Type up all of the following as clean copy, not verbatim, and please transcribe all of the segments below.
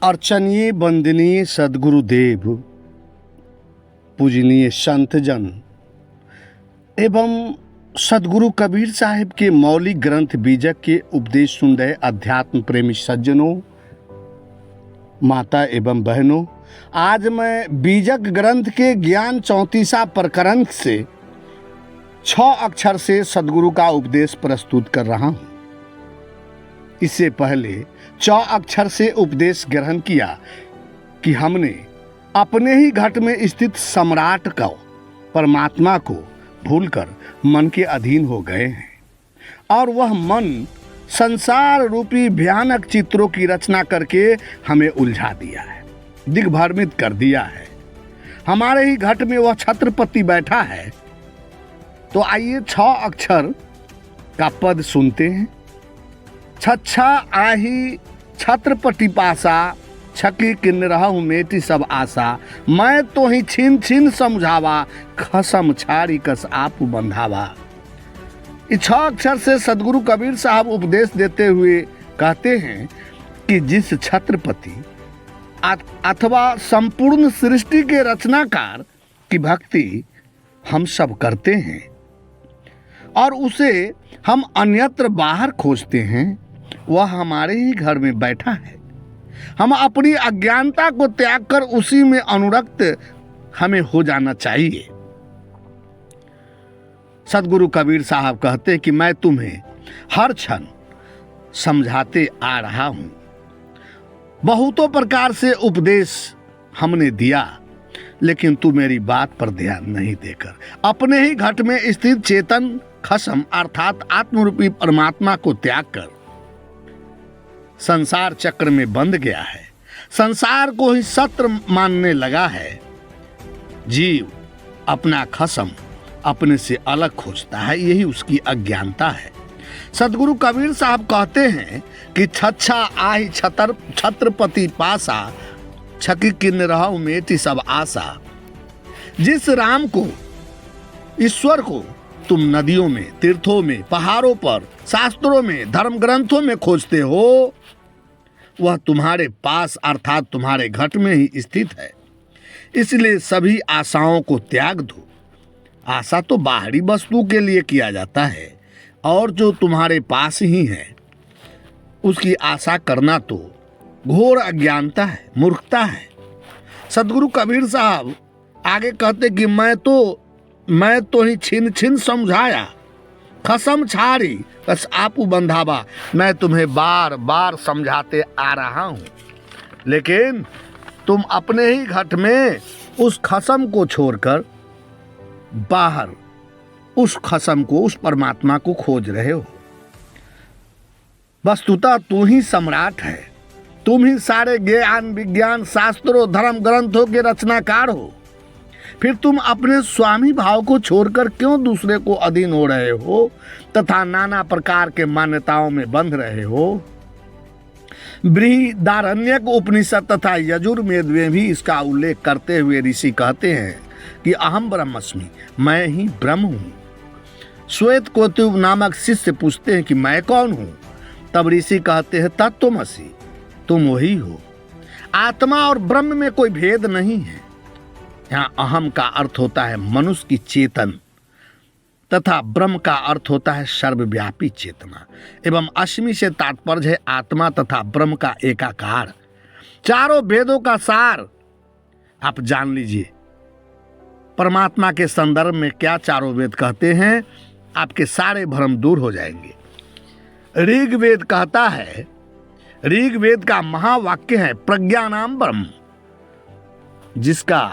अर्चनीय वंदनीय सद्गुरुदेव, पूजनीय संतजन एवं सद्गुरु कबीर साहिब के मौलिक ग्रंथ बीजक के उपदेश सुन रहे अध्यात्म प्रेमी सज्जनों, माता एवं बहनों, आज मैं बीजक ग्रंथ के ज्ञान 34 प्रकरण से 6 अक्षर से सद्गुरु का उपदेश प्रस्तुत कर रहा हूँ। इससे पहले 4 अक्षर से उपदेश ग्रहण किया कि हमने अपने ही घट में स्थित सम्राट को, परमात्मा को भूलकर मन के अधीन हो गए हैं और वह मन संसार रूपी भयानक चित्रों की रचना करके हमें उलझा दिया है, दिग्भ्रमित कर दिया है। हमारे ही घट में वह छत्रपति बैठा है। तो आइए 6 अक्षर का पद सुनते हैं। छच्छा आही छत्रपति पासा, छकी किन रहु मेटी सब आशा, मैं तो ही छीन छीन समझावा, खसम छाड़ी कस आप बंधावा। इस 6 अक्षर से सद्गुरु कबीर साहब उपदेश देते हुए कहते हैं कि जिस छत्रपति अथवा संपूर्ण सृष्टि के रचनाकार की भक्ति हम सब करते हैं और उसे हम अन्यत्र बाहर खोजते हैं, वह हमारे ही घर में बैठा है। हम अपनी अज्ञानता को त्याग कर उसी में अनुरक्त हमें हो जाना चाहिए। सद्गुरु कबीर साहब कहते कि मैं तुम्हें हर क्षण समझाते आ रहा हूं। बहुतों प्रकार से उपदेश हमने दिया, लेकिन तू मेरी बात पर ध्यान नहीं देकर अपने ही घट में स्थित चेतन खसम अर्थात आत्मरूपी परमात्मा को त्याग कर संसार चक्र में बंध गया है। संसार को ही सत्र मानने लगा है। जीव अपना खसम अपने से अलग खोजता है, यही उसकी अज्ञानता है। सद्गुरु कबीर साहब कहते हैं कि छच्छा आही छत्रपति पासा, छकी किन रहु मेटी सब आशा। जिस राम को, ईश्वर को तुम नदियों में, तीर्थों में, पहाड़ों पर, शास्त्रों में, धर्म ग्रंथों में खोजते हो, वह तुम्हारे पास अर्थात तुम्हारे घट में ही स्थित है। इसलिए सभी आशाओं को त्याग दो। आशा तो बाहरी वस्तु के लिए किया जाता है और जो तुम्हारे पास ही है उसकी आशा करना तो घोर अज्ञानता है, मूर्खता है। सद्गुरु कबीर साहब आगे कहते कि मैं तो ही छिन छिन समझाया, खसम छाड़ी बस आपू बंधावा। मैं तुम्हें बार बार समझाते आ रहा हूं, लेकिन तुम अपने ही घट में उस खसम को छोड़कर बाहर उस खसम को, उस परमात्मा को खोज रहे हो। वस्तुतः तू ही सम्राट है, तुम ही सारे ज्ञान विज्ञान शास्त्रों धर्म ग्रंथों के रचनाकार हो। फिर तुम अपने स्वामी भाव को छोड़कर क्यों दूसरे को अधीन हो रहे हो तथा नाना प्रकार के मान्यताओं में बंध रहे हो। बृहदारण्यक उपनिषद तथा यजुर्वेद में भी इसका उल्लेख करते हुए ऋषि कहते हैं कि अहम ब्रह्मस्मि, मैं ही ब्रह्म हूँ। श्वेत कोतुब नामक शिष्य पूछते हैं कि मैं कौन हूँ। तब ऋषि कहते हैं तत्त्वमसि, तुम वही हो। आत्मा और ब्रह्म में कोई भेद नहीं है। यहाँ अहम का अर्थ होता है मनुष्य की चेतन तथा ब्रह्म का अर्थ होता है सर्वव्यापी चेतना एवं अस्मि से तात्पर्य है आत्मा तथा ब्रह्म का एकाकार। चारों वेदों का सार आप जान लीजिए। परमात्मा के संदर्भ में क्या चारों वेद कहते हैं, आपके सारे भ्रम दूर हो जाएंगे। ऋग्वेद कहता है, ऋग्वेद का महावाक्य है प्रज्ञानाम ब्रह्म, जिसका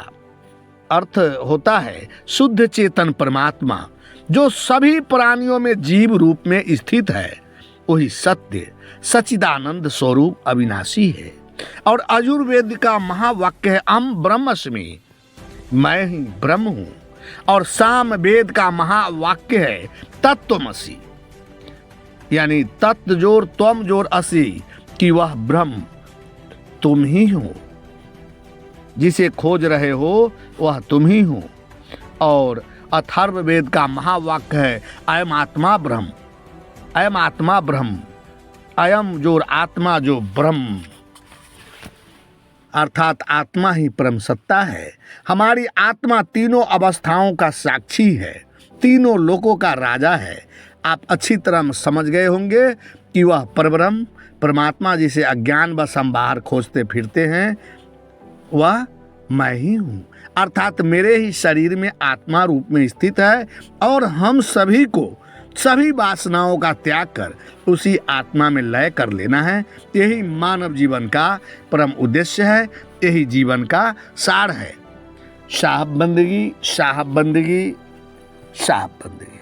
अर्थ होता है शुद्ध चेतन परमात्मा जो सभी प्राणियों में जीव रूप में स्थित है। वही सत्य सच्चिदानंद स्वरूप अविनाशी है। और यजुर्वेद का महावाक्य है अहम ब्रह्मस्मि, मैं ही ब्रह्म हूं। और सामवेद का महावाक्य है तत्त्वमसि, यानी तत्व जोर त्वम जोर असि, कि वह ब्रह्म तुम ही हो। जिसे खोज रहे हो वह तुम ही हो। और अथर्ववेद का महावाक्य है अयम आत्मा ब्रह्म, अयम आत्मा ब्रह्म, अयम जो आत्मा जो ब्रह्म। अर्थात आत्मा ही परम सत्ता है। हमारी आत्मा तीनों अवस्थाओं का साक्षी है, तीनों लोकों का राजा है। आप अच्छी तरह समझ गए होंगे कि वह परब्रह्म परमात्मा जिसे अज्ञान व संभार खोजते फिरते हैं, वह मैं ही हूँ। अर्थात मेरे ही शरीर में आत्मा रूप में स्थित है और हम सभी को सभी वासनाओं का त्याग कर उसी आत्मा में लय कर लेना है। यही मानव जीवन का परम उद्देश्य है, यही जीवन का सार है। साहब बंदगी, साहब बंदगी, साहब बंदगी।